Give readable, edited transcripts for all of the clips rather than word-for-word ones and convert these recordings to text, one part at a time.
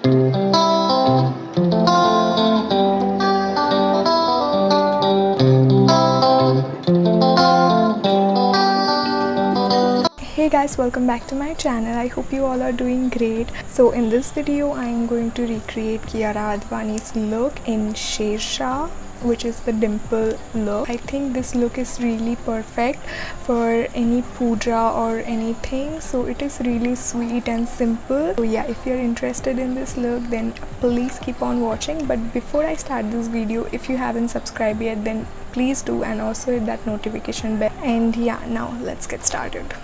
Hey guys, welcome back to my channel. I hope you all are doing great. So in this video I am going to recreate Kiara Advani's look in Sheershaah, which is the dimple look. I think this look is really perfect for any pudra or anything, so it is really sweet and simple. So yeah, if you're interested in this look, then please keep on watching. But before I start this video, if you haven't subscribed yet, then please do, and also hit that notification bell. And yeah, now let's get started.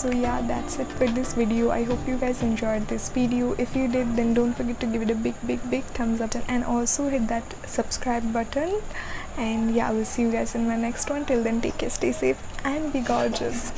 So yeah, that's it for this video. I hope you guys enjoyed this video. If you did, then don't forget to give it a big thumbs up and also hit that subscribe button. And yeah, I will see you guys in my next one. Till then, take care, stay safe and be gorgeous.